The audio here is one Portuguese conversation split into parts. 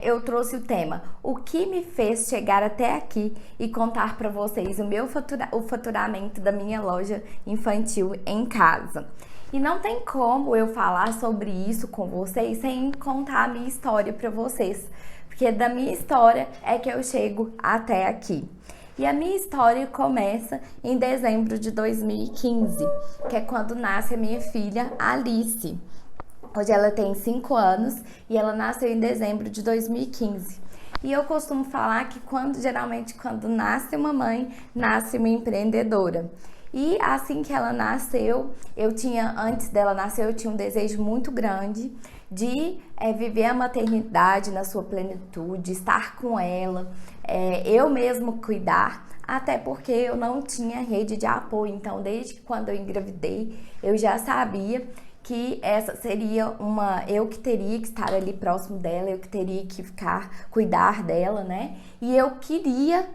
Eu trouxe o tema o que me fez chegar até aqui e contar para vocês o faturamento da minha loja infantil em casa. E não tem como eu falar sobre isso com vocês sem contar a minha história para vocês, porque da minha história é que eu chego até aqui. E a minha história começa em dezembro de 2015, que é quando nasce a minha filha Alice. Hoje ela tem 5 anos e ela nasceu em dezembro de 2015. E eu costumo falar que geralmente quando nasce uma mãe, nasce uma empreendedora. E assim que ela nasceu, antes dela nascer, eu tinha um desejo muito grande de viver a maternidade na sua plenitude, estar com ela, eu mesmo cuidar, até porque eu não tinha rede de apoio. Então, desde que quando eu engravidei, eu já sabia que essa seria eu que teria que estar ali próximo dela, eu que teria que cuidar dela, né? E eu queria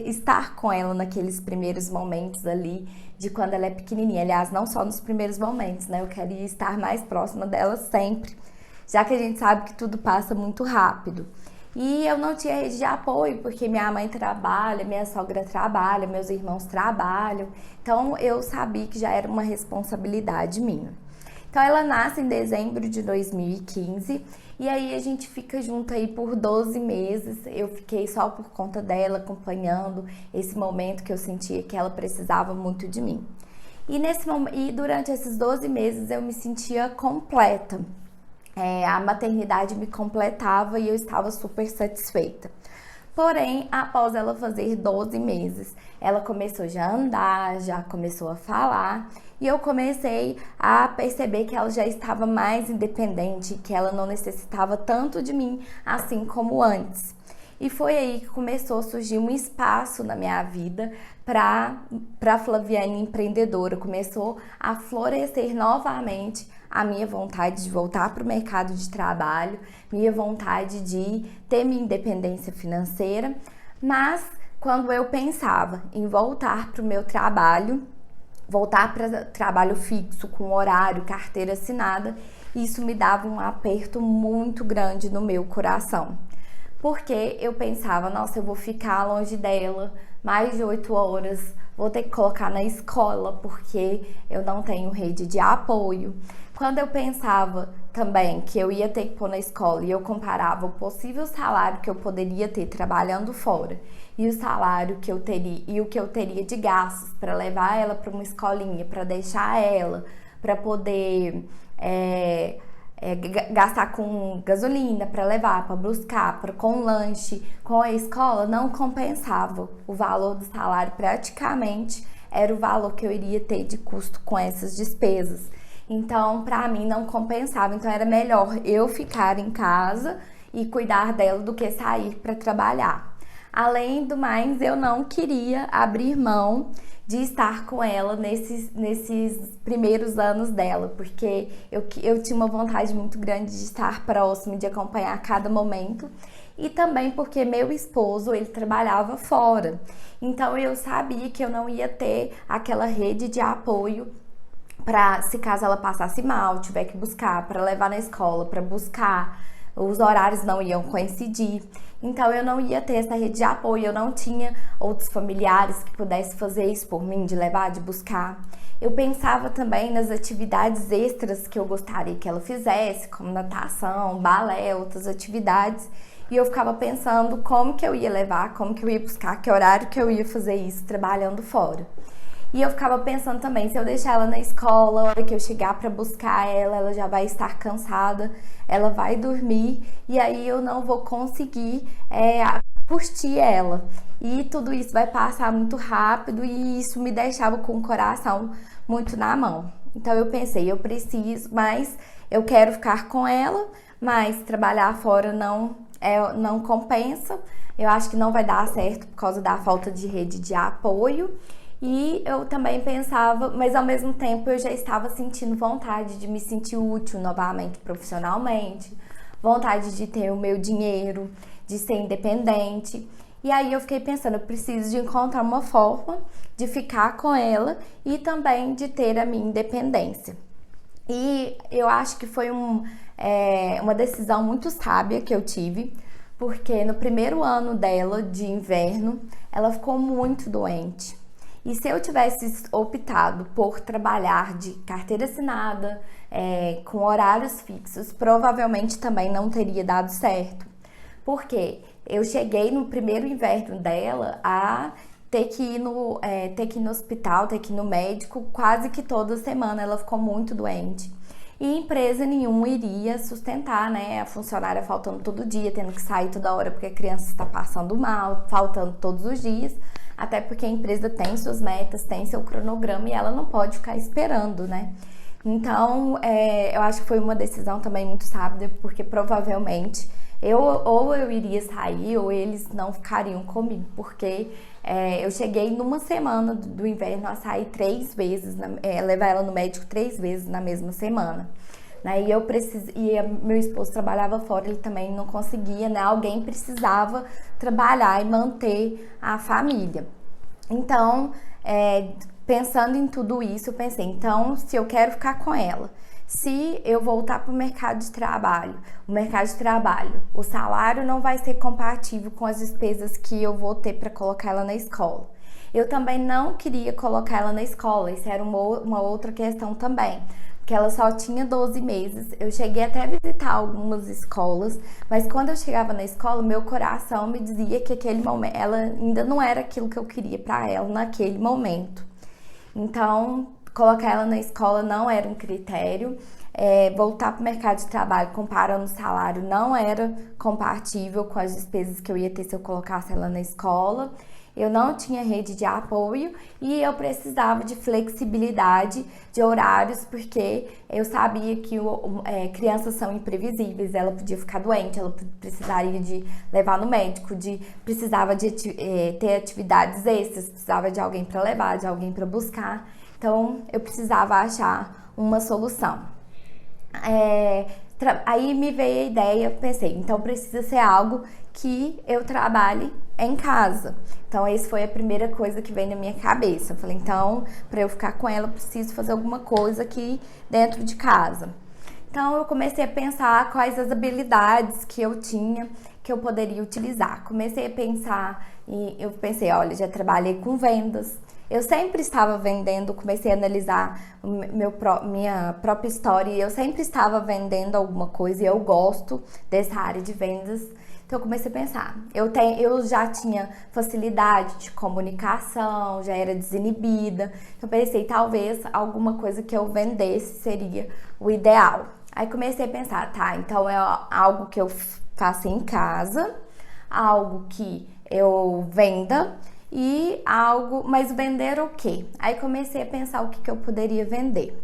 estar com ela naqueles primeiros momentos ali, de quando ela é pequenininha. Aliás, não só nos primeiros momentos, né? Eu queria estar mais próxima dela sempre, já que a gente sabe que tudo passa muito rápido. E eu não tinha rede de apoio, porque minha mãe trabalha, minha sogra trabalha, meus irmãos trabalham. Então, eu sabia que já era uma responsabilidade minha. Então, ela nasce em dezembro de 2015 e aí a gente fica junto aí por 12 meses. Eu fiquei só por conta dela, acompanhando esse momento que eu sentia que ela precisava muito de mim. E durante esses 12 meses eu me sentia completa. A maternidade me completava e eu estava super satisfeita. Porém, após ela fazer 12 meses, ela começou já a andar, já começou a falar e eu comecei a perceber que ela já estava mais independente, que ela não necessitava tanto de mim assim como antes. E foi aí que começou a surgir um espaço na minha vida para a Flaviane empreendedora. Começou a florescer novamente a minha vontade de voltar para o mercado de trabalho, minha vontade de ter minha independência financeira. Mas quando eu pensava em voltar para o meu trabalho, voltar para trabalho fixo, com horário, carteira assinada, isso me dava um aperto muito grande no meu coração. Porque eu pensava, nossa, eu vou ficar longe dela mais de 8 horas, vou ter que colocar na escola porque eu não tenho rede de apoio. Quando eu pensava também que eu ia ter que pôr na escola e eu comparava o possível salário que eu poderia ter trabalhando fora e o salário que eu teria e o que eu teria de gastos para levar ela para uma escolinha, para deixar ela, para poder gastar com gasolina para levar, para buscar, com lanche, com a escola, não compensava. O valor do salário praticamente era o valor que eu iria ter de custo com essas despesas. Então, para mim, não compensava. Então, era melhor eu ficar em casa e cuidar dela do que sair para trabalhar. Além do mais, eu não queria abrir mão de estar com ela nesses primeiros anos dela, porque eu tinha uma vontade muito grande de estar próximo, de acompanhar a cada momento, e também porque meu esposo, ele trabalhava fora, então eu sabia que eu não ia ter aquela rede de apoio para, se caso ela passasse mal, tiver que buscar, para levar na escola, para buscar, os horários não iam coincidir. Então eu não ia ter essa rede de apoio, eu não tinha outros familiares que pudessem fazer isso por mim, de levar, de buscar. Eu pensava também nas atividades extras que eu gostaria que ela fizesse, como natação, balé, outras atividades. E eu ficava pensando como que eu ia levar, como que eu ia buscar, que horário que eu ia fazer isso trabalhando fora. E eu ficava pensando também, se eu deixar ela na escola, a hora que eu chegar para buscar ela, ela já vai estar cansada, ela vai dormir e aí eu não vou conseguir curtir ela. E tudo isso vai passar muito rápido e isso me deixava com o coração muito na mão. Então eu pensei, eu preciso, mas eu quero ficar com ela, mas trabalhar fora não compensa. Eu acho que não vai dar certo por causa da falta de rede de apoio. E eu também pensava, mas ao mesmo tempo eu já estava sentindo vontade de me sentir útil novamente profissionalmente, vontade de ter o meu dinheiro, de ser independente. E aí eu fiquei pensando, eu preciso de encontrar uma forma de ficar com ela e também de ter a minha independência. E eu acho que foi uma decisão muito sábia que eu tive, porque no primeiro ano dela de inverno, ela ficou muito doente. E se eu tivesse optado por trabalhar de carteira assinada, com horários fixos, provavelmente também não teria dado certo. Porque eu cheguei no primeiro inverno dela a ter que ir no hospital, ter que ir no médico quase que toda semana. Ela ficou muito doente. E empresa nenhuma iria sustentar, né? A funcionária faltando todo dia, tendo que sair toda hora porque a criança está passando mal, faltando todos os dias. Até porque a empresa tem suas metas, tem seu cronograma e ela não pode ficar esperando, né? Então, eu acho que foi uma decisão também muito sábia, porque provavelmente ou eu iria sair ou eles não ficariam comigo, porque eu cheguei numa semana do inverno a sair 3 vezes, levar ela no médico 3 vezes na mesma semana. Né? Meu esposo trabalhava fora, ele também não conseguia, né? Alguém precisava trabalhar e manter a família. Então, pensando em tudo isso, eu pensei, então, se eu quero ficar com ela, se eu voltar para o mercado de trabalho, o salário não vai ser compatível com as despesas que eu vou ter para colocar ela na escola. Eu também não queria colocar ela na escola, isso era uma outra questão também, porque ela só tinha 12 meses. Eu cheguei até a visitar algumas escolas, mas quando eu chegava na escola, meu coração me dizia que aquele momento, ela ainda não era aquilo que eu queria para ela naquele momento. Então, colocar ela na escola não era um critério. Voltar para o mercado de trabalho comparando o salário não era compatível com as despesas que eu ia ter se eu colocasse ela na escola. Eu não tinha rede de apoio e eu precisava de flexibilidade de horários, porque eu sabia que crianças são imprevisíveis, ela podia ficar doente, ela precisaria de levar no médico, precisava de ter atividades extras, precisava de alguém para levar, de alguém para buscar. Então, eu precisava achar uma solução. Aí me veio a ideia, pensei, então precisa ser algo que eu trabalhe em casa. Então, essa foi a primeira coisa que veio na minha cabeça. Eu falei, então, para eu ficar com ela, eu preciso fazer alguma coisa aqui dentro de casa. Então, eu comecei a pensar quais as habilidades que eu tinha, que eu poderia utilizar. Comecei a pensar, e eu pensei, olha, já trabalhei com vendas. Eu sempre estava vendendo, comecei a analisar minha própria história e eu sempre estava vendendo alguma coisa e eu gosto dessa área de vendas. Então eu comecei a pensar, eu já tinha facilidade de comunicação, já era desinibida. Então eu pensei, talvez alguma coisa que eu vendesse seria o ideal. Aí comecei a pensar, tá, então é algo que eu faça em casa, algo que eu venda e algo, mas vender o quê? Aí comecei a pensar o que eu poderia vender.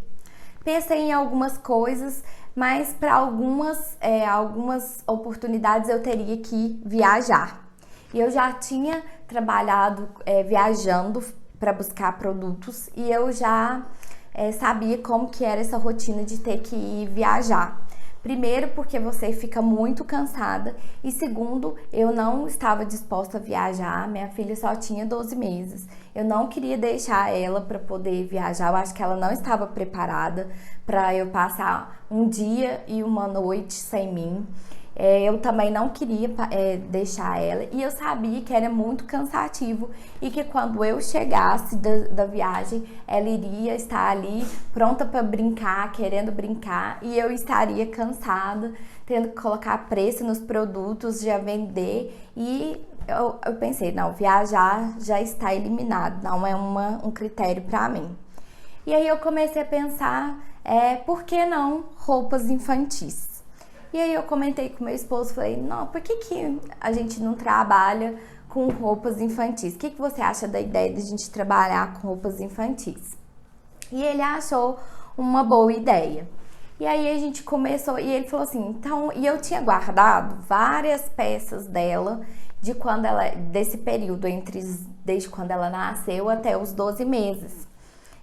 Pensei em algumas coisas, mas para algumas oportunidades eu teria que viajar. E eu já tinha trabalhado viajando para buscar produtos e eu já sabia como que era essa rotina de ter que ir viajar. Primeiro, porque você fica muito cansada e segundo, eu não estava disposta a viajar, minha filha só tinha 12 meses. Eu não queria deixar ela para poder viajar, eu acho que ela não estava preparada para eu passar um dia e uma noite sem mim. Eu também não queria deixar ela e eu sabia que era muito cansativo e que quando eu chegasse da viagem, ela iria estar ali pronta para brincar, querendo brincar e eu estaria cansada, tendo que colocar preço nos produtos, já vender e eu pensei, não, viajar já está eliminado, não é um critério para mim. E aí eu comecei a pensar, por que não roupas infantis? E aí eu comentei com meu esposo, falei, não, por que a gente não trabalha com roupas infantis? O que você acha da ideia de a gente trabalhar com roupas infantis? E ele achou uma boa ideia. E aí a gente começou, e ele falou assim, então, e eu tinha guardado várias peças dela desse período, desde quando ela nasceu até os 12 meses.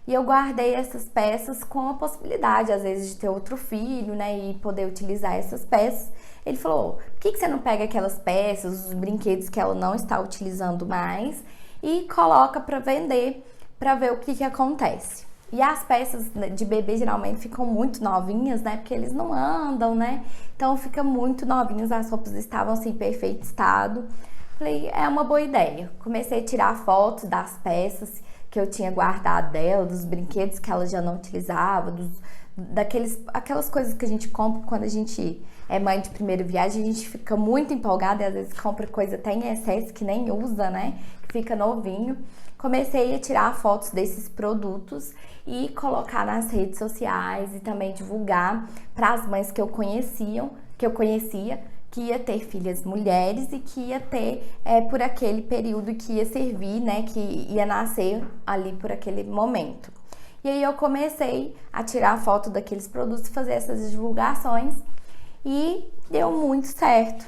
E eu guardei essas peças com a possibilidade, às vezes, de ter outro filho, né? E poder utilizar essas peças. Ele falou, por que você não pega aquelas peças, os brinquedos que ela não está utilizando mais e coloca para vender, para ver o que acontece? E as peças de bebê geralmente ficam muito novinhas, né? Porque eles não andam, né? Então fica muito novinhos, as roupas estavam assim, em perfeito estado. Falei, é uma boa ideia. Comecei a tirar fotos das peças que eu tinha guardado dela, dos brinquedos que ela já não utilizava, aquelas coisas que a gente compra quando a gente é mãe de primeira viagem, a gente fica muito empolgada e às vezes compra coisa até em excesso que nem usa, né? Que fica novinho. Comecei a tirar fotos desses produtos e colocar nas redes sociais e também divulgar para as mães que eu conhecia, que ia ter filhas mulheres e que ia ter por aquele período que ia servir, né, que ia nascer ali por aquele momento. E aí eu comecei a tirar foto daqueles produtos e fazer essas divulgações e deu muito certo.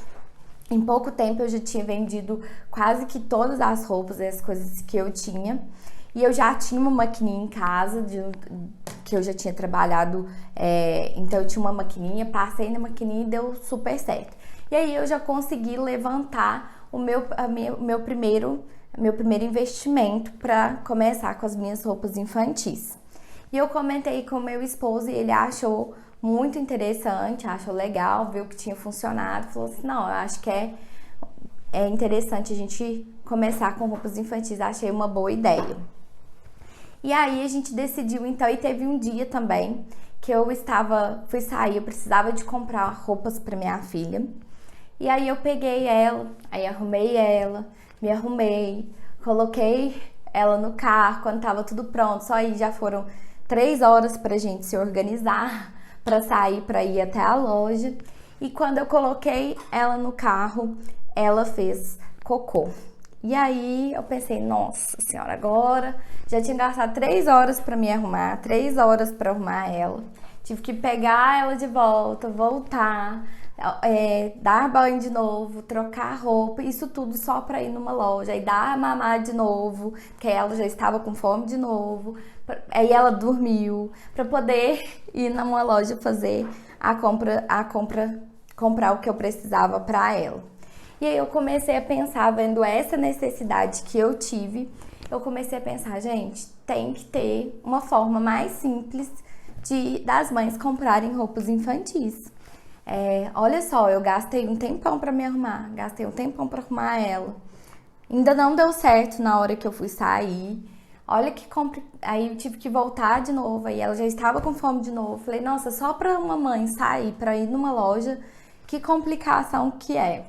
Em pouco tempo eu já tinha vendido quase que todas as roupas e as coisas que eu tinha. E eu já tinha uma maquininha em casa, que eu já tinha trabalhado, então eu tinha uma maquininha, passei na maquininha e deu super certo. E aí eu já consegui levantar o meu primeiro investimento para começar com as minhas roupas infantis. E eu comentei com o meu esposo e ele achou muito interessante, achou legal, viu que tinha funcionado, falou assim, não, eu acho que é interessante a gente começar com roupas infantis, achei uma boa ideia. E aí a gente decidiu então, e teve um dia também que fui sair, eu precisava de comprar roupas para minha filha. E aí eu peguei ela, aí arrumei ela, me arrumei, coloquei ela no carro quando tava tudo pronto, só aí já foram 3 horas pra gente se organizar, pra sair, pra ir até a loja. E quando eu coloquei ela no carro, ela fez cocô. E aí eu pensei, nossa senhora, agora já tinha gastado 3 horas pra me arrumar, 3 horas pra arrumar ela. Tive que pegar ela de volta, voltar, dar banho de novo, trocar roupa, isso tudo só pra ir numa loja, aí dar a mamar de novo, porque ela já estava com fome de novo, aí ela dormiu, pra poder ir numa loja fazer comprar o que eu precisava pra ela. E aí eu comecei a pensar, vendo essa necessidade que eu tive, eu comecei a pensar, gente, tem que ter uma forma mais simples das mães comprarem roupas infantis. Olha só, eu gastei um tempão pra me arrumar, gastei um tempão pra arrumar ela. Ainda não deu certo na hora que eu fui sair. Olha que aí eu tive que voltar de novo, aí ela já estava com fome de novo. Falei, nossa, só pra uma mãe sair pra ir numa loja, que complicação que é.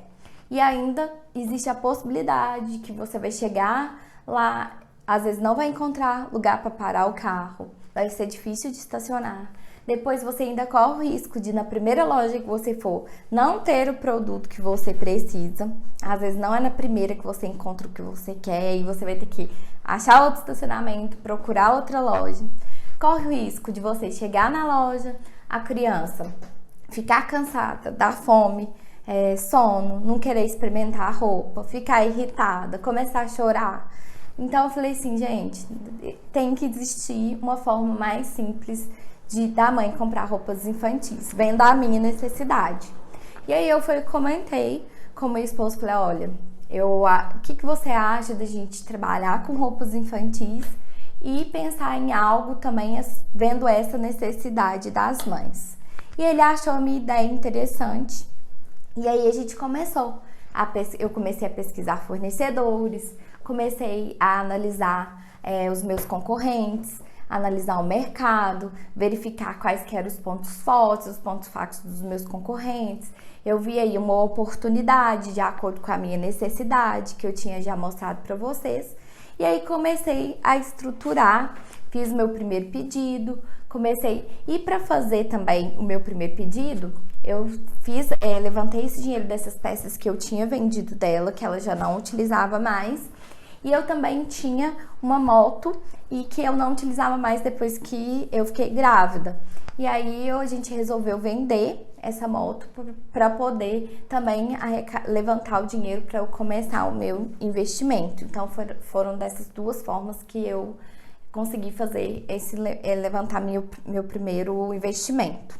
E ainda existe a possibilidade que você vai chegar lá, às vezes não vai encontrar lugar para parar o carro, vai ser difícil de estacionar. Depois você ainda corre o risco de, na primeira loja que você for, não ter o produto que você precisa. Às vezes não é na primeira que você encontra o que você quer e você vai ter que achar outro estacionamento, procurar outra loja. Corre o risco de você chegar na loja, a criança ficar cansada, dar fome, sono, não querer experimentar a roupa, ficar irritada, começar a chorar. Então eu falei assim, gente, tem que existir uma forma mais simples da mãe comprar roupas infantis, vendo a minha necessidade. E aí eu comentei com meu esposo, falei, olha, o que você acha da gente trabalhar com roupas infantis e pensar em algo também vendo essa necessidade das mães. E ele achou a minha ideia interessante. E aí a gente eu comecei a pesquisar fornecedores, comecei a analisar os meus concorrentes, analisar o mercado, verificar quais que eram os pontos fortes, os pontos fracos dos meus concorrentes. Eu vi aí uma oportunidade de acordo com a minha necessidade, que eu tinha já mostrado para vocês. E aí comecei a estruturar, fiz o meu primeiro pedido, e para fazer também o meu primeiro pedido, eu levantei esse dinheiro dessas peças que eu tinha vendido dela, que ela já não utilizava mais, e eu também tinha uma moto e que eu não utilizava mais depois que eu fiquei grávida. E aí a gente resolveu vender essa moto para poder também levantar o dinheiro para eu começar o meu investimento. Então foram dessas duas formas que eu consegui fazer levantar meu primeiro investimento.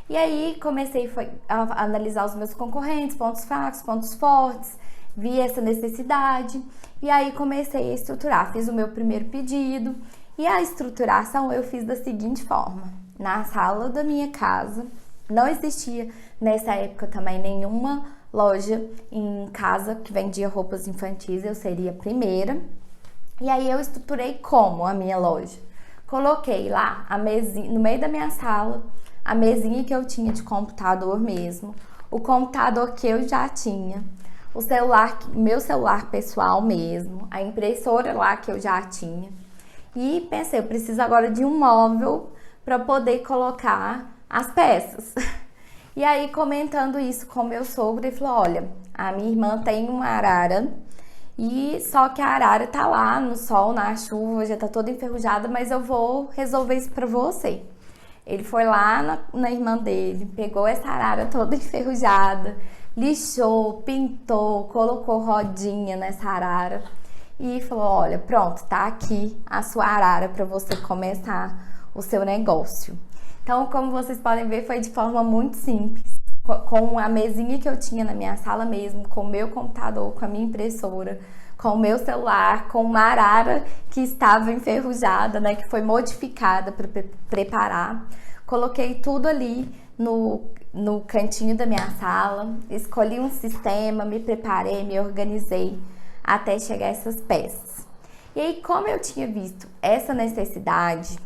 E aí comecei a analisar os meus concorrentes, pontos fracos, pontos fortes, vi essa necessidade e aí comecei a estruturar. Fiz o meu primeiro pedido E a estruturação eu fiz da seguinte forma: na sala da minha casa, não existia nessa época também nenhuma loja em casa que vendia roupas infantis, eu seria a primeira. E aí eu estruturei como a minha loja? Coloquei lá a mesinha, no meio da minha sala, a mesinha que eu tinha de computador mesmo, o computador que eu já tinha, o celular, meu celular pessoal mesmo, a impressora lá que eu já tinha. E pensei, eu preciso agora de um móvel para poder colocar as peças. E aí, comentando isso com meu sogro, ele falou: olha, a minha irmã tem uma arara, e só que a arara tá lá no sol, na chuva, já tá toda enferrujada, mas eu vou resolver isso pra você. Ele foi lá na irmã dele, pegou essa arara toda enferrujada, lixou, pintou, colocou rodinha nessa arara e falou: olha, pronto, tá aqui a sua arara para você começar o seu negócio. Então, como vocês podem ver, foi de forma muito simples, com a mesinha que eu tinha na minha sala mesmo, com o meu computador, com a minha impressora, com o meu celular, com uma arara que estava enferrujada, né, que foi modificada para preparar. Coloquei tudo ali no cantinho da minha sala, escolhi um sistema, me preparei, me organizei até chegar a essas peças. E aí, como eu tinha visto essa necessidade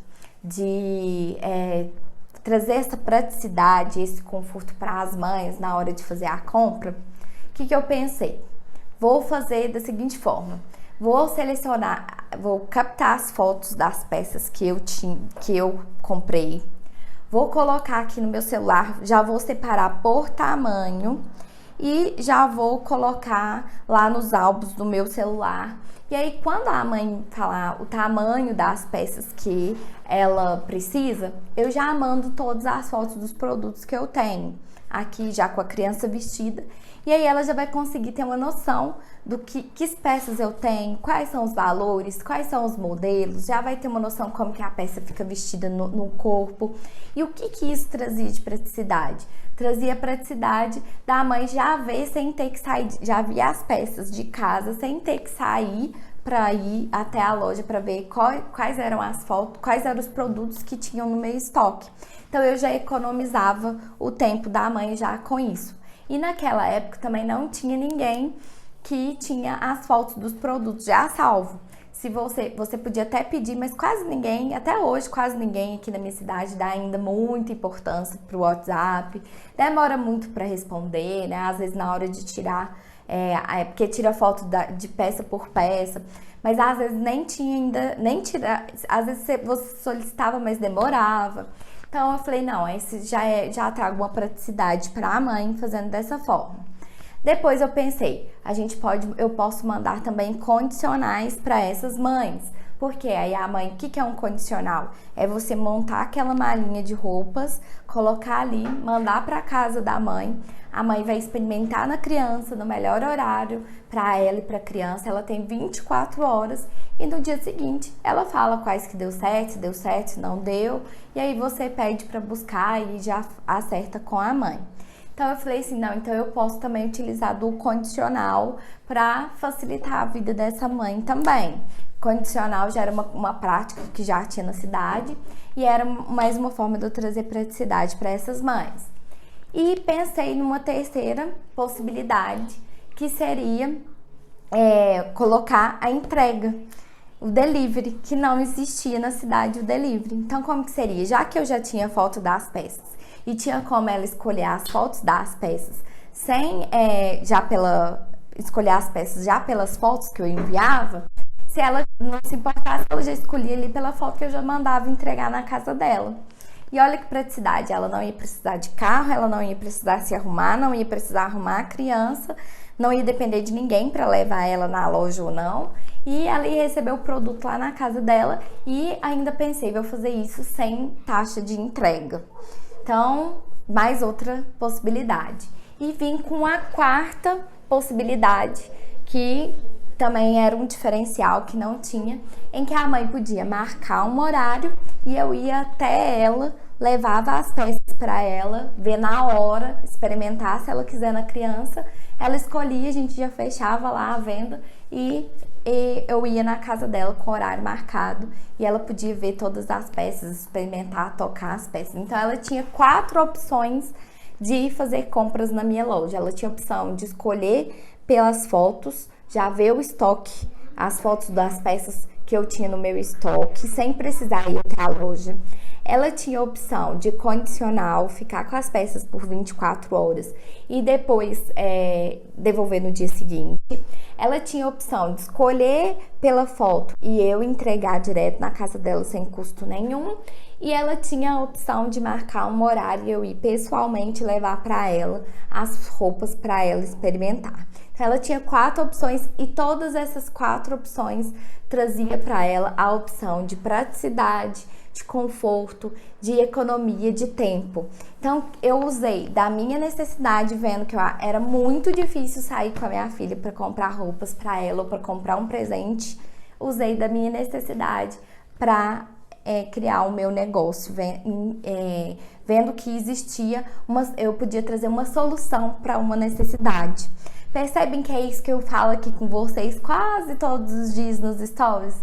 de trazer essa praticidade, esse conforto para as mães na hora de fazer a compra, o que eu pensei? Vou fazer da seguinte forma: vou selecionar, vou captar as fotos das peças que eu comprei, vou colocar aqui no meu celular, já vou separar por tamanho e já vou colocar lá nos álbuns do meu celular. E aí, quando a mãe falar o tamanho das peças que ela precisa, eu já mando todas as fotos dos produtos que eu tenho aqui, já com a criança vestida. E aí ela já vai conseguir ter uma noção do que peças eu tenho, quais são os valores, quais são os modelos, já vai ter uma noção como que a peça fica vestida no corpo. E o que isso trazia de praticidade? Trazia a praticidade da mãe já ver sem ter que sair, já ver as peças de casa sem ter que sair para ir até a loja para ver quais eram as fotos, quais eram os produtos que tinham no meu estoque. Então eu já economizava o tempo da mãe já com isso. E naquela época também não tinha ninguém que tinha as fotos dos produtos já salvo. Se você podia até pedir, mas quase ninguém, até hoje quase ninguém aqui na minha cidade dá ainda muita importância pro WhatsApp. Demora muito para responder, né? Às vezes na hora de tirar, porque tira foto de peça por peça, mas às vezes nem tinha ainda, nem tirar, às vezes você solicitava, mas demorava. Então eu falei, não, esse já trago uma praticidade para a mãe fazendo dessa forma. Depois eu pensei, eu posso mandar também condicionais para essas mães. Porque aí a mãe, o que é um condicional? É você montar aquela malinha de roupas, colocar ali, mandar para casa da mãe. A mãe vai experimentar na criança, no melhor horário para ela e para a criança. Ela tem 24 horas e no dia seguinte ela fala quais que deu certo, se não deu. E aí você pede para buscar e já acerta com a mãe. Então eu falei assim, não, então eu posso também utilizar do condicional para facilitar a vida dessa mãe também. Condicional já era uma prática que já tinha na cidade e era mais uma forma de eu trazer praticidade para essas mães. E pensei numa terceira possibilidade, que seria colocar a entrega, o delivery, que não existia na cidade o delivery. Então como que seria? Já que eu já tinha foto das peças e tinha como ela escolher as fotos das peças escolher as peças já pelas fotos que eu enviava, se ela não se importasse, ela já escolhia ali pela foto que eu já mandava entregar na casa dela. E olha que praticidade, ela não ia precisar de carro, ela não ia precisar se arrumar, não ia precisar arrumar a criança, não ia depender de ninguém para levar ela na loja ou não. E ela ia receber o produto lá na casa dela e ainda pensei, vou fazer isso sem taxa de entrega. Então, mais outra possibilidade. E vim com a quarta possibilidade, que também era um diferencial que não tinha, em que a mãe podia marcar um horário e eu ia até ela, levava as peças para ela, ver na hora, experimentar se ela quiser na criança, ela escolhia, a gente já fechava lá a venda e e eu ia na casa dela com horário marcado e ela podia ver todas as peças, experimentar, tocar as peças. Então ela tinha 4 opções de fazer compras na minha loja. Ela tinha a opção de escolher pelas fotos, já ver o estoque, as fotos das peças que eu tinha no meu estoque, sem precisar ir até a loja. Ela tinha a opção de condicional, ficar com as peças por 24 horas e depois devolver no dia seguinte. Ela tinha a opção de escolher pela foto e eu entregar direto na casa dela sem custo nenhum. E ela tinha a opção de marcar um horário e eu ir pessoalmente levar para ela as roupas para ela experimentar. Então ela tinha 4 opções e todas essas 4 opções trazia para ela a opção de praticidade, de conforto, de economia de tempo. Então eu usei da minha necessidade, vendo que era muito difícil sair com a minha filha para comprar roupas para ela ou para comprar um presente, usei da minha necessidade para criar o meu negócio, vendo que existia eu podia trazer uma solução para uma necessidade. Percebem que é isso que eu falo aqui com vocês quase todos os dias nos stories?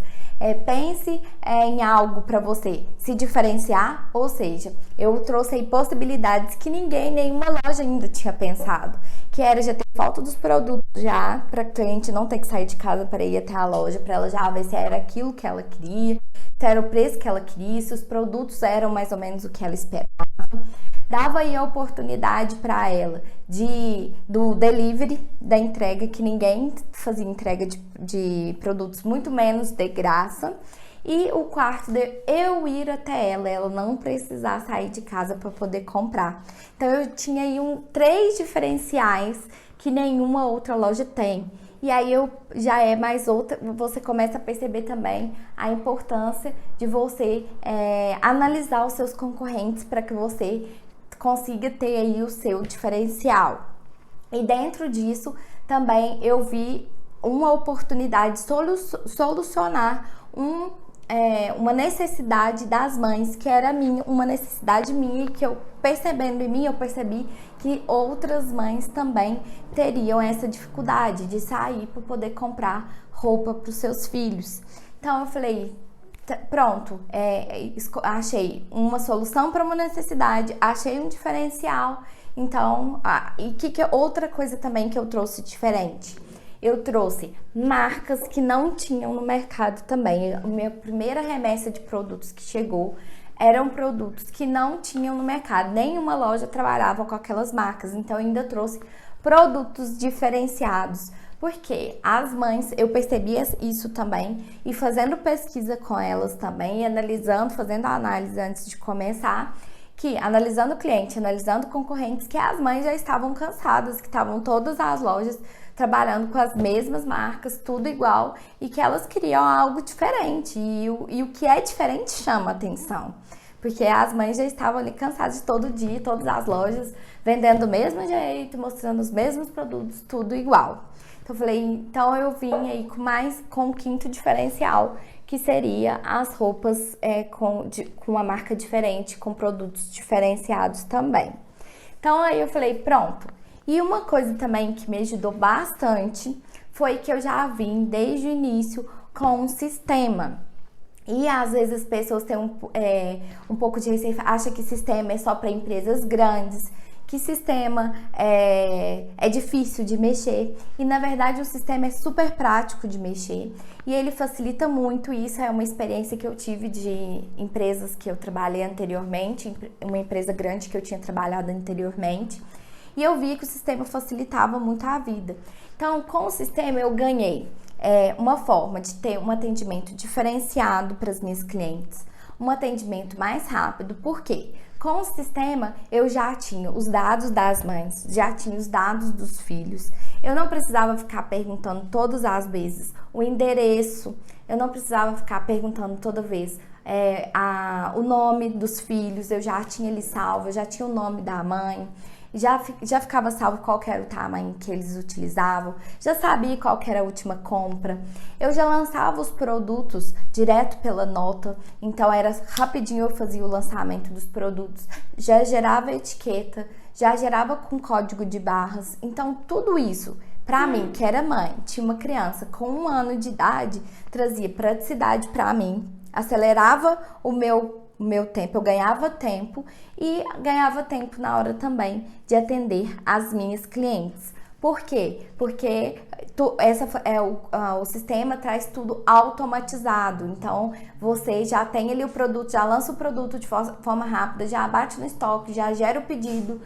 Pense em algo para você se diferenciar, ou seja, eu trouxe aí possibilidades que nenhuma loja ainda tinha pensado, que era já ter foto dos produtos já, para a cliente não ter que sair de casa para ir até a loja, para ela já ver se era aquilo que ela queria, se era o preço que ela queria, se os produtos eram mais ou menos o que ela esperava. Dava aí a oportunidade para ela do delivery, da entrega, que ninguém fazia entrega de produtos, muito menos de graça. E o quarto de eu ir até ela não precisar sair de casa para poder comprar. Então eu tinha aí 3 diferenciais que nenhuma outra loja tem. E aí já é mais outra, você começa a perceber também a importância de você analisar os seus concorrentes para que você consiga ter aí o seu diferencial. E dentro disso também eu vi uma oportunidade de solucionar uma necessidade das mães, que era uma necessidade minha, que eu percebendo em mim, eu percebi que outras mães também teriam essa dificuldade de sair para poder comprar roupa para os seus filhos. Então eu falei, pronto, achei uma solução para uma necessidade, achei um diferencial. Então, outra coisa também que eu trouxe diferente? Eu trouxe marcas que não tinham no mercado também. A minha primeira remessa de produtos que chegou eram produtos que não tinham no mercado. Nenhuma loja trabalhava com aquelas marcas. Então, eu ainda trouxe produtos diferenciados. Porque as mães, eu percebi isso também, e fazendo pesquisa com elas também, fazendo a análise antes de começar, que analisando o cliente, analisando concorrentes, que as mães já estavam cansadas, que estavam todas as lojas trabalhando com as mesmas marcas, tudo igual, e que elas queriam algo diferente, e o que é diferente chama atenção, porque as mães já estavam ali cansadas de todo dia, todas as lojas, vendendo do mesmo jeito, mostrando os mesmos produtos, tudo igual. Então eu falei, então eu vim aí com um quinto diferencial, que seria as roupas com uma marca diferente, com produtos diferenciados também. Então aí eu falei, pronto. E uma coisa também que me ajudou bastante foi que eu já vim desde o início com um sistema. E às vezes as pessoas têm um pouco de receio, acham que sistema é só para empresas grandes, que sistema é difícil de mexer, e na verdade o sistema é super prático de mexer e ele facilita muito. Isso é uma experiência que eu tive de empresas que eu trabalhei anteriormente, uma empresa grande que eu tinha trabalhado anteriormente, e eu vi que o sistema facilitava muito a vida. Então, com o sistema eu ganhei uma forma de ter um atendimento diferenciado para as minhas clientes, um atendimento mais rápido. Por quê? Com o sistema, eu já tinha os dados das mães, já tinha os dados dos filhos. Eu não precisava ficar perguntando todas as vezes o endereço, eu não precisava ficar perguntando toda vez o nome dos filhos, eu já tinha ali salvo, eu já tinha o nome da mãe. Já ficava salvo qual era o tamanho que eles utilizavam, já sabia qual era a última compra. Eu já lançava os produtos direto pela nota, então era rapidinho, eu fazia o lançamento dos produtos, já gerava etiqueta, já gerava com código de barras. Então tudo isso Para mim, que era mãe, tinha uma criança com 1 ano de idade, trazia praticidade para mim, acelerava o meu tempo, eu ganhava tempo e ganhava tempo na hora também de atender as minhas clientes. Por quê? Porque o sistema traz tudo automatizado. Então, você já tem ali o produto, já lança o produto de forma rápida, já bate no estoque, já gera o pedido,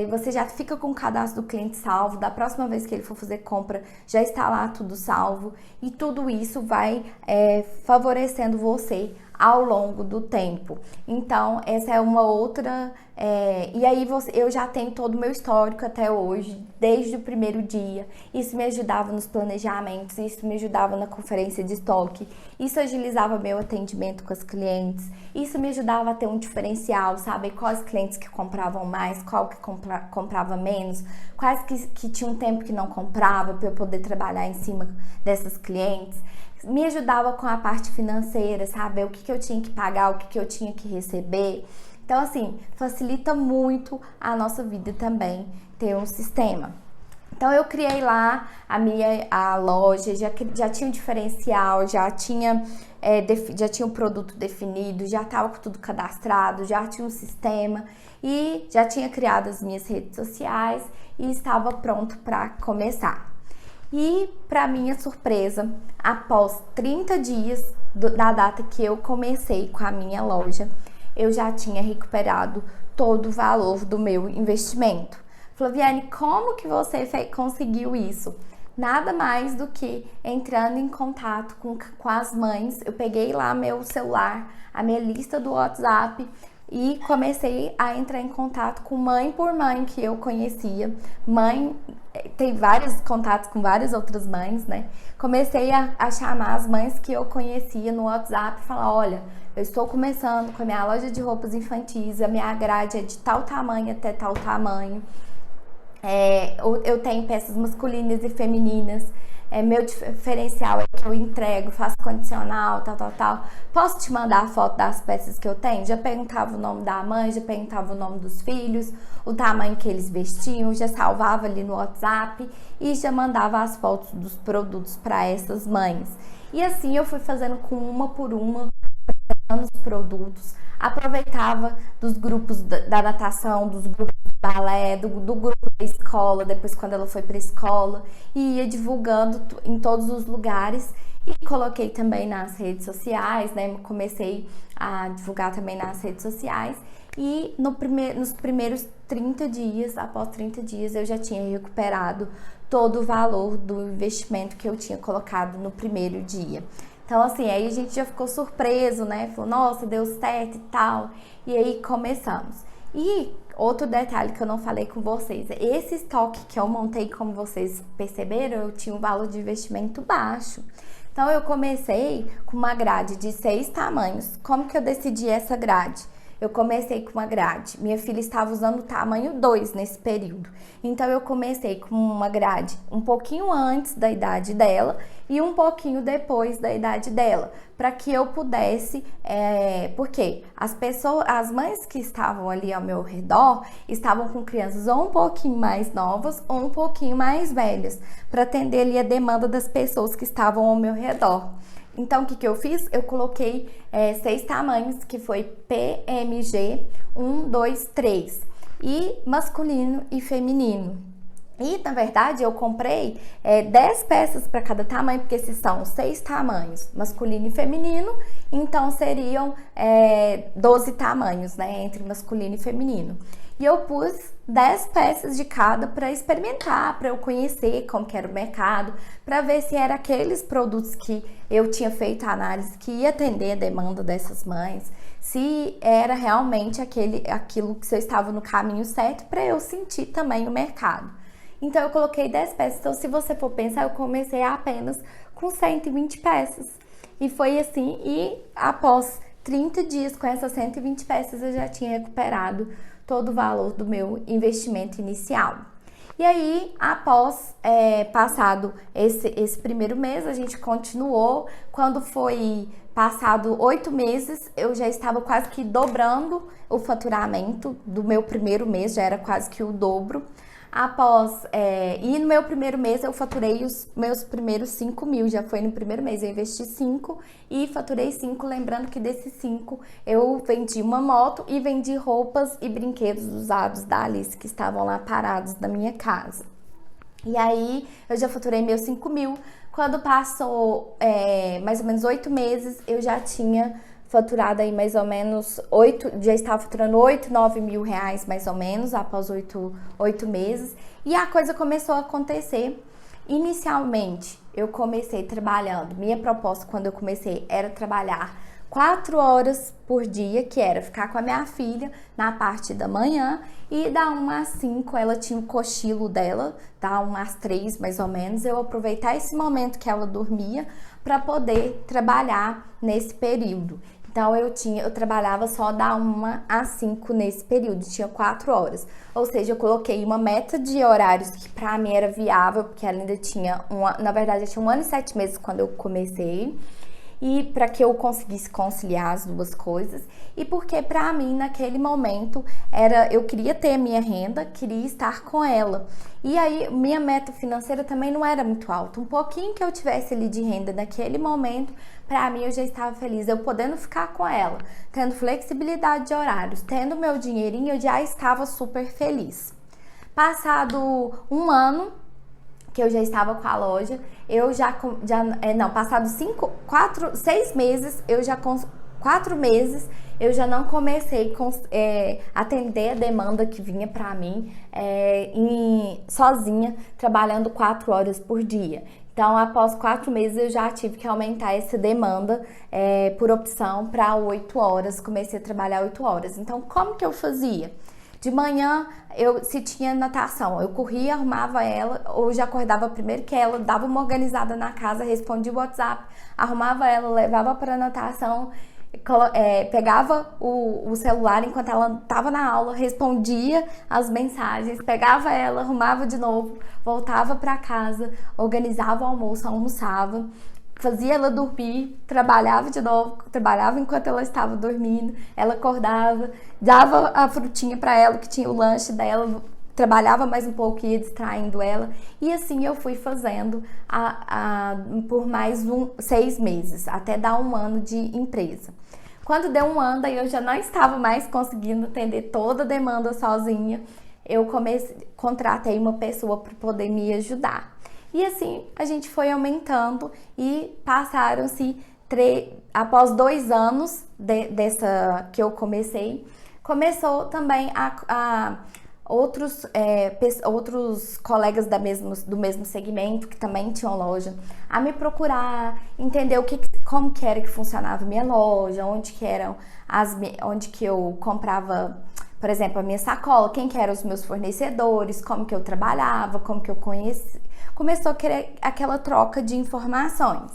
você já fica com o cadastro do cliente salvo. Da próxima vez que ele for fazer compra, já está lá tudo salvo. E tudo isso vai favorecendo você ao longo do tempo. Então, essa é uma outra... e aí, eu já tenho todo o meu histórico até hoje, desde o primeiro dia. Isso me ajudava nos planejamentos, isso me ajudava na conferência de estoque, isso agilizava meu atendimento com as clientes, isso me ajudava a ter um diferencial, saber quais clientes que compravam mais, qual que comprava menos, quais que tinham tempo que não comprava, para eu poder trabalhar em cima dessas clientes. Me ajudava com a parte financeira, saber o que eu tinha que pagar, o que eu tinha que receber. Então, assim, facilita muito a nossa vida também ter um sistema. Então, eu criei lá a loja, já tinha um diferencial, já tinha o produto definido, já estava com tudo cadastrado, já tinha um sistema e já tinha criado as minhas redes sociais e estava pronto para começar. E, para minha surpresa, após 30 dias da data que eu comecei com a minha loja, eu já tinha recuperado todo o valor do meu investimento. Flaviane, como que você conseguiu isso? Nada mais do que entrando em contato com as mães. Eu peguei lá meu celular, a minha lista do WhatsApp e comecei a entrar em contato com mãe por mãe que eu conhecia. Tem vários contatos com várias outras mães, né? Comecei a chamar as mães que eu conhecia no WhatsApp e falar: olha, eu estou começando com a minha loja de roupas infantis, a minha grade é de tal tamanho até tal tamanho. Eu tenho peças masculinas e femininas. Meu diferencial é que eu entrego, faço condicional, tal. Posso te mandar a foto das peças que eu tenho? Já perguntava o nome da mãe, já perguntava o nome dos filhos, o tamanho que eles vestiam, já salvava ali no WhatsApp e já mandava as fotos dos produtos para essas mães. E assim eu fui fazendo com uma por uma, os produtos, aproveitava dos grupos da natação, dos grupos do balé, do grupo da escola, depois quando ela foi para a escola, e ia divulgando em todos os lugares e coloquei também nas redes sociais, né? Comecei a divulgar também nas redes sociais e nos primeiros 30 dias, após 30 dias, eu já tinha recuperado todo o valor do investimento que eu tinha colocado no primeiro dia. Então, assim, aí a gente já ficou surpreso, né? Falou, nossa, deu certo e tal. E aí começamos. E outro detalhe que eu não falei com vocês, esse estoque que eu montei, como vocês perceberam, eu tinha um valor de investimento baixo. Então, eu comecei com uma grade de 6 tamanhos. Como que eu decidi essa grade? Eu comecei com uma grade. Minha filha estava usando o tamanho 2 nesse período. Então, eu comecei com uma grade um pouquinho antes da idade dela e um pouquinho depois da idade dela, para que eu pudesse, porque as mães que estavam ali ao meu redor estavam com crianças ou um pouquinho mais novas ou um pouquinho mais velhas, para atender ali a demanda das pessoas que estavam ao meu redor. Então, o que eu fiz? Eu coloquei 6 tamanhos, que foi PMG 1, 2, 3, e masculino e feminino. E, na verdade, eu comprei 10 peças para cada tamanho, porque esses são 6 tamanhos, masculino e feminino, então seriam 12 tamanhos, né, entre masculino e feminino. E eu pus 10 peças de cada para experimentar, para eu conhecer como que era o mercado, para ver se era aqueles produtos que eu tinha feito a análise que ia atender a demanda dessas mães, se era realmente aquilo que eu estava no caminho certo, para eu sentir também o mercado. Então, eu coloquei 10 peças. Então, se você for pensar, eu comecei apenas com 120 peças. E foi assim, e após 30 dias com essas 120 peças, eu já tinha recuperado todo o valor do meu investimento inicial. E aí, após passado esse primeiro mês, a gente continuou. Quando foi passado 8 meses, eu já estava quase que dobrando o faturamento do meu primeiro mês, já era quase que o dobro. E no meu primeiro mês eu faturei os meus primeiros 5 mil, já foi no primeiro mês, eu investi 5 e faturei 5, lembrando que desses 5 eu vendi uma moto e vendi roupas e brinquedos usados da Alice que estavam lá parados na minha casa. E aí eu já faturei meus 5 mil. Quando passou mais ou menos 8 meses, eu já tinha faturado aí mais ou menos já estava faturando 8, 9 mil reais mais ou menos, após 8 meses. E a coisa começou a acontecer. Inicialmente, eu comecei trabalhando, minha proposta quando eu comecei era trabalhar 4 horas por dia, que era ficar com a minha filha na parte da manhã e da 1 às 5 ela tinha o cochilo dela, da 1 às 3 mais ou menos, eu aproveitar esse momento que ela dormia para poder trabalhar nesse período. Então eu trabalhava só da 1 às 5 nesse período, tinha 4 horas. Ou seja, eu coloquei uma meta de horários que pra mim era viável, porque ela ainda tinha, na verdade, eu tinha 1 ano e 7 meses quando eu comecei. E para que eu conseguisse conciliar as duas coisas, e porque para mim naquele momento eu queria ter minha renda, queria estar com ela. E aí minha meta financeira também não era muito alta, um pouquinho que eu tivesse ali de renda naquele momento, para mim eu já estava feliz, eu podendo ficar com ela, tendo flexibilidade de horários, tendo meu dinheirinho, eu já estava super feliz. Passado um ano que eu já estava com a loja, passados 6 meses, 4 meses, eu já não comecei a atender a demanda que vinha para mim sozinha, trabalhando 4 horas por dia. Então, após 4 meses, eu já tive que aumentar essa demanda por opção para 8 horas, comecei a trabalhar 8 horas. Então, como que eu fazia? De manhã, se tinha natação, eu corria, arrumava ela, ou já acordava primeiro que ela, dava uma organizada na casa, respondia o WhatsApp, arrumava ela, levava para natação, pegava o celular enquanto ela estava na aula, respondia as mensagens, pegava ela, arrumava de novo, voltava para casa, organizava o almoço, almoçava, fazia ela dormir, trabalhava de novo, trabalhava enquanto ela estava dormindo, ela acordava, dava a frutinha para ela, que tinha o lanche dela, trabalhava mais um pouco, ia distraindo ela, e assim eu fui fazendo por mais 6 meses, até dar 1 ano de empresa. Quando deu 1 ano, aí eu já não estava mais conseguindo atender toda a demanda sozinha, eu contratei uma pessoa para poder me ajudar. E assim a gente foi aumentando e passaram-se após 2 anos dessa que eu comecei, começou também outros colegas do mesmo segmento que também tinham loja a me procurar, entender como que era que funcionava a minha loja, onde que eu comprava, por exemplo, a minha sacola, quem que eram os meus fornecedores, como que eu trabalhava, como que eu conhecia. Começou a querer aquela troca de informações.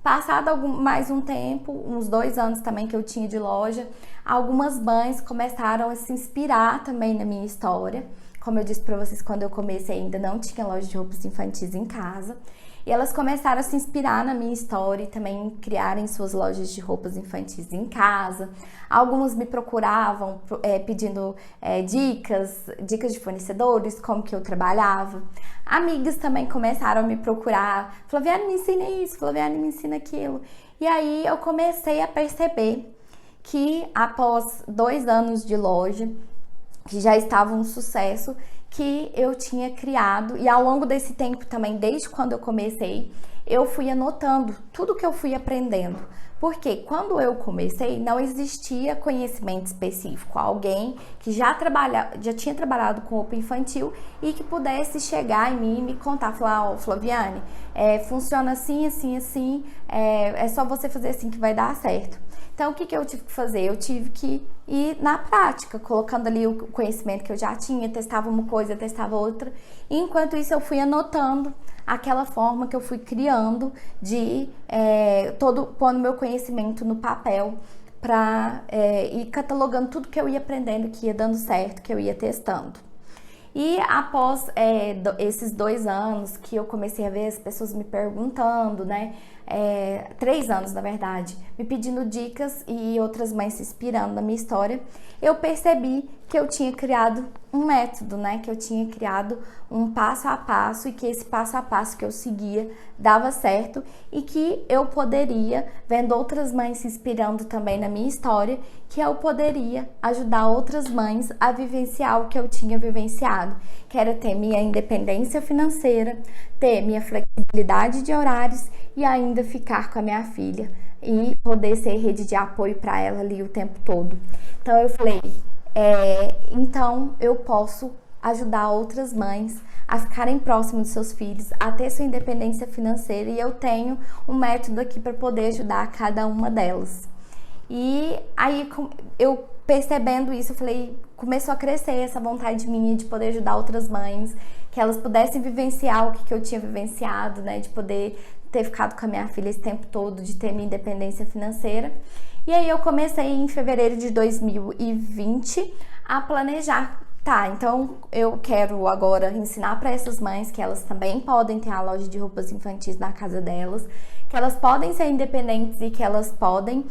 Passado mais um tempo, uns 2 anos também que eu tinha de loja, algumas mães começaram a se inspirar também na minha história. Como eu disse para vocês, quando eu comecei ainda não tinha loja de roupas infantis em casa. E elas começaram a se inspirar na minha história e também criarem suas lojas de roupas infantis em casa. Algumas me procuravam pedindo dicas de fornecedores, como que eu trabalhava. Amigas também começaram a me procurar. Flaviane, me ensina isso, Flaviane, me ensina aquilo. E aí eu comecei a perceber que após 2 anos de loja, que já estava um sucesso, que eu tinha criado, e ao longo desse tempo também, desde quando eu comecei, eu fui anotando tudo que eu fui aprendendo. Porque quando eu comecei, não existia conhecimento específico, alguém que já tinha trabalhado com roupa infantil e que pudesse chegar em mim e me contar, falar, Flaviane, funciona assim, assim, assim, é só você fazer assim que vai dar certo. Então, o que eu tive que fazer? Eu tive que ir na prática, colocando ali o conhecimento que eu já tinha, testava uma coisa, testava outra. E enquanto isso, eu fui anotando aquela forma que eu fui criando de pondo meu conhecimento no papel para ir catalogando tudo que eu ia aprendendo, que ia dando certo, que eu ia testando. E após esses 2 anos que eu comecei a ver as pessoas me perguntando, né? 3 anos, na verdade, me pedindo dicas e outras mães se inspirando na minha história, eu percebi que eu tinha criado um método, né? Que eu tinha criado um passo a passo e que esse passo a passo que eu seguia dava certo e que eu poderia, vendo outras mães se inspirando também na minha história, que eu poderia ajudar outras mães a vivenciar o que eu tinha vivenciado, que era ter minha independência financeira, ter minha flexibilidade de horários e ainda ficar com a minha filha e poder ser rede de apoio para ela ali o tempo todo. Então eu falei, então eu posso ajudar outras mães a ficarem próximas dos seus filhos, a ter sua independência financeira e eu tenho um método aqui para poder ajudar cada uma delas. E aí eu percebendo isso, eu falei, começou a crescer essa vontade minha de poder ajudar outras mães, que elas pudessem vivenciar o que eu tinha vivenciado, né, de poder ter ficado com a minha filha esse tempo todo, de ter minha independência financeira. E aí eu comecei em fevereiro de 2020 a planejar. Tá, então eu quero agora ensinar para essas mães que elas também podem ter a loja de roupas infantis na casa delas, que elas podem ser independentes e que elas podem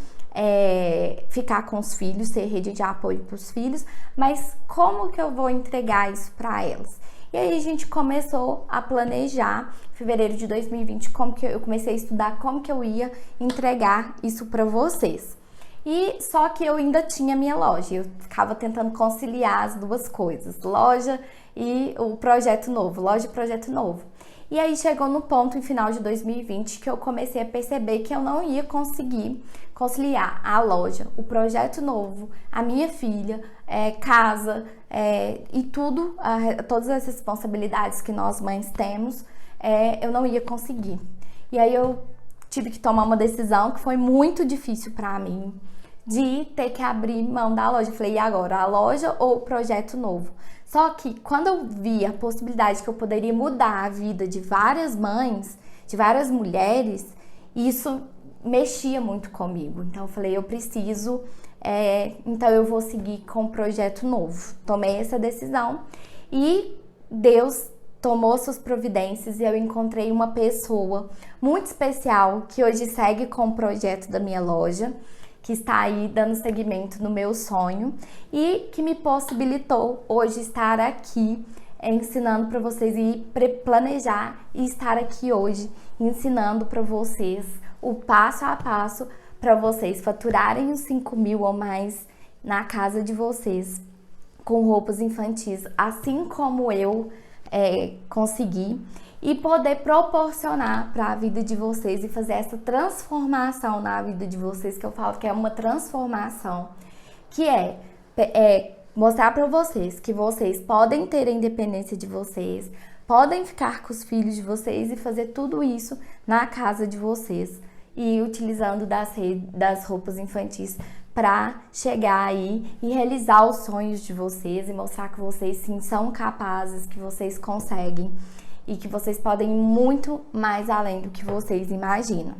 ficar com os filhos, ser rede de apoio para os filhos, mas como que eu vou entregar isso para elas? E aí a gente começou a planejar, em fevereiro de 2020, como que eu comecei a estudar como que eu ia entregar isso para vocês. E só que eu ainda tinha minha loja, eu ficava tentando conciliar as duas coisas, loja e o projeto novo, loja e projeto novo. E aí chegou no ponto, em final de 2020, que eu comecei a perceber que eu não ia conseguir conciliar a loja, o projeto novo, a minha filha, casa e tudo, todas as responsabilidades que nós mães temos, eu não ia conseguir. E aí eu tive que tomar uma decisão que foi muito difícil para mim, de ter que abrir mão da loja. Eu falei, e agora, a loja ou o projeto novo? Só que quando eu vi a possibilidade que eu poderia mudar a vida de várias mães, de várias mulheres, isso mexia muito comigo. Então eu falei, eu preciso, então eu vou seguir com o projeto novo. Tomei essa decisão e Deus tomou suas providências e eu encontrei uma pessoa muito especial que hoje segue com o projeto da minha loja, que está aí dando seguimento no meu sonho e que me possibilitou hoje estar aqui ensinando para vocês e planejar e estar aqui hoje ensinando para vocês o passo a passo para vocês faturarem os 5.000 ou mais na casa de vocês com roupas infantis, assim como eu consegui, e poder proporcionar para a vida de vocês e fazer essa transformação na vida de vocês, que eu falo que é uma transformação, que mostrar para vocês que vocês podem ter a independência de vocês, podem ficar com os filhos de vocês e fazer tudo isso na casa de vocês e utilizando das roupas infantis para chegar aí e realizar os sonhos de vocês e mostrar que vocês sim são capazes, que vocês conseguem e que vocês podem ir muito mais além do que vocês imaginam.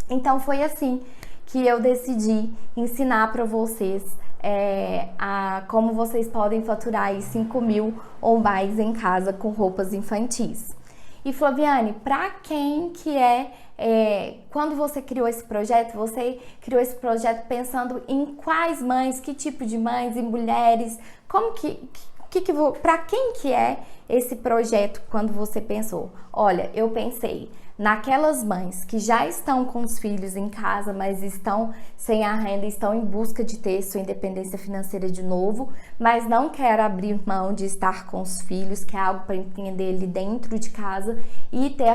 Então foi assim que eu decidi ensinar para vocês como vocês podem faturar aí 5.000 ou mais em casa com roupas infantis. E Flaviane, para quem que quando você criou esse projeto, você criou esse projeto pensando em quais mães, que tipo de mães e mulheres, para quem que é esse projeto quando você pensou? Olha, eu pensei naquelas mães que já estão com os filhos em casa, mas estão sem a renda, estão em busca de ter sua independência financeira de novo, mas não quer abrir mão de estar com os filhos, que é algo para empreender ali dentro de casa e ter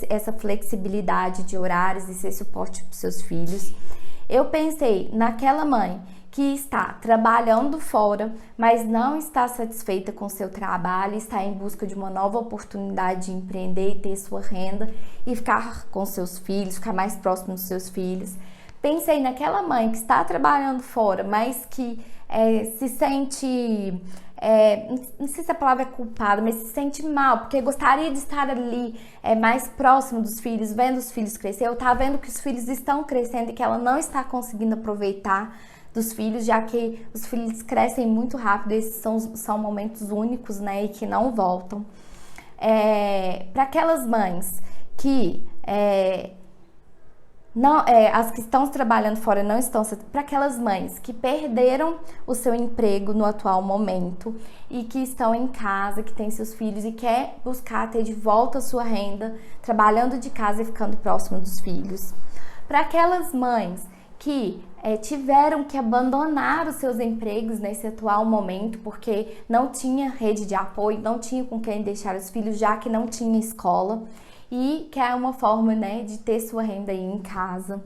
essa flexibilidade de horários e ser suporte para os seus filhos. Eu pensei naquela mãe que está trabalhando fora, mas não está satisfeita com seu trabalho, está em busca de uma nova oportunidade de empreender e ter sua renda e ficar com seus filhos, ficar mais próximo dos seus filhos. Pensei naquela mãe que está trabalhando fora, mas que se sente, não sei se a palavra é culpada, mas se sente mal, porque gostaria de estar ali mais próximo dos filhos, vendo os filhos crescer, ou está vendo que os filhos estão crescendo e que ela não está conseguindo aproveitar dos filhos, já que os filhos crescem muito rápido, esses são momentos únicos, né, e que não voltam. Para aquelas mães que não, as que estão trabalhando fora não estão, para aquelas mães que perderam o seu emprego no atual momento e que estão em casa, que têm seus filhos e quer buscar ter de volta a sua renda, trabalhando de casa e ficando próximo dos filhos. Para aquelas mães que tiveram que abandonar os seus empregos nesse atual momento porque não tinha rede de apoio, não tinha com quem deixar os filhos, já que não tinha escola, e que é uma forma, né, de ter sua renda aí em casa.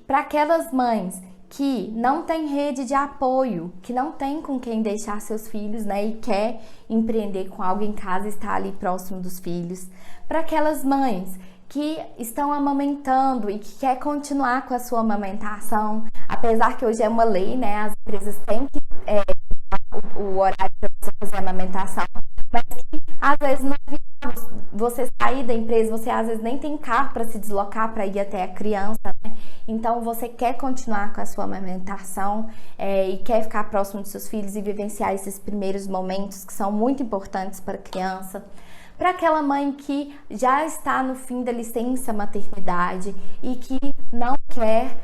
Para aquelas mães que não tem rede de apoio, que não tem com quem deixar seus filhos, né, e quer empreender com algo em casa e estar ali próximo dos filhos. Para aquelas mães que estão amamentando e que quer continuar com a sua amamentação, apesar que hoje é uma lei, né, as empresas têm que o horário para você fazer a amamentação, mas que às vezes não é viável você sair da empresa, você às vezes nem tem carro para se deslocar para ir até a criança, né? Então você quer continuar com a sua amamentação e quer ficar próximo dos seus filhos e vivenciar esses primeiros momentos que são muito importantes para a criança. Para aquela mãe que já está no fim da licença maternidade e que não quer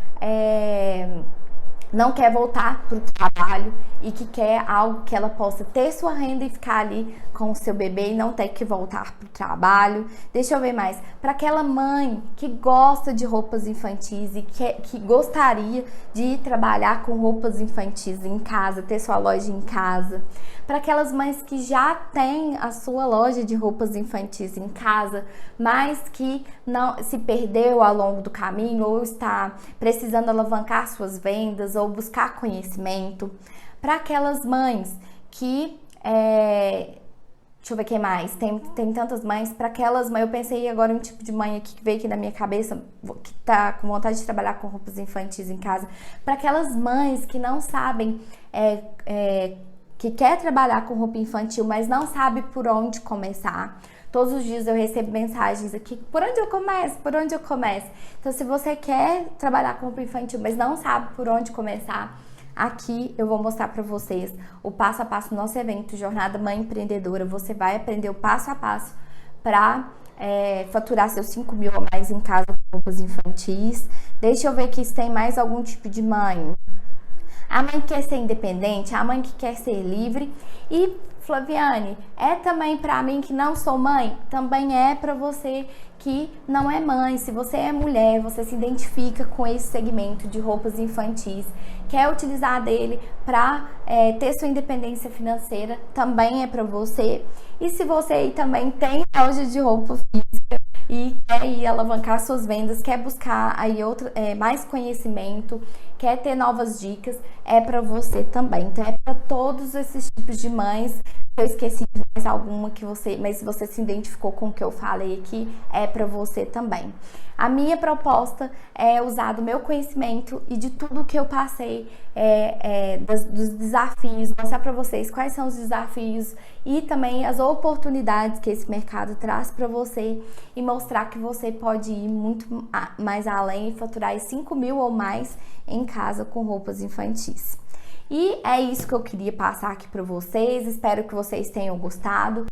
voltar para o trabalho e que quer algo que ela possa ter sua renda e ficar ali com o seu bebê e não ter que voltar para o trabalho. Deixa eu ver mais. Para aquela mãe que gosta de roupas infantis e que gostaria de ir trabalhar com roupas infantis em casa, ter sua loja em casa. Para aquelas mães que já têm a sua loja de roupas infantis em casa, mas que não se perdeu ao longo do caminho ou está precisando alavancar suas vendas ou buscar conhecimento. Para aquelas mães que deixa eu ver quem mais. Tem tantas mães. Para aquelas mães, eu pensei agora em um tipo de mãe aqui que veio aqui na minha cabeça, que tá com vontade de trabalhar com roupas infantis em casa. Para aquelas mães que não sabem, que quer trabalhar com roupa infantil, mas não sabe por onde começar. Todos os dias eu recebo mensagens aqui, por onde eu começo? Por onde eu começo? Então, se você quer trabalhar com roupa infantil, mas não sabe por onde começar, aqui eu vou mostrar para vocês o passo a passo do nosso evento Jornada Mãe Empreendedora. Você vai aprender o passo a passo para faturar seus 5 mil ou mais em casa com roupas infantis. Deixa eu ver aqui se tem mais algum tipo de mãe. A mãe que quer ser independente, a mãe que quer ser livre. E, Flaviane, também para mim que não sou mãe, também é para você que não é mãe. Se você é mulher, você se identifica com esse segmento de roupas infantis, quer utilizar dele para ter sua independência financeira, também é para você. E se você aí também tem loja de roupa física e quer ir alavancar suas vendas, quer buscar aí mais conhecimento, quer ter novas dicas, é para você também. Então é para todos esses tipos de mães. Eu esqueci de mais alguma mas se você se identificou com o que eu falei aqui, é para você também. A minha proposta é usar do meu conhecimento e de tudo que eu passei, dos desafios, mostrar para vocês quais são os desafios e também as oportunidades que esse mercado traz para você e mostrar que você pode ir muito mais além e faturar 5 mil ou mais em casa com roupas infantis. E é isso que eu queria passar aqui para vocês. Espero que vocês tenham gostado.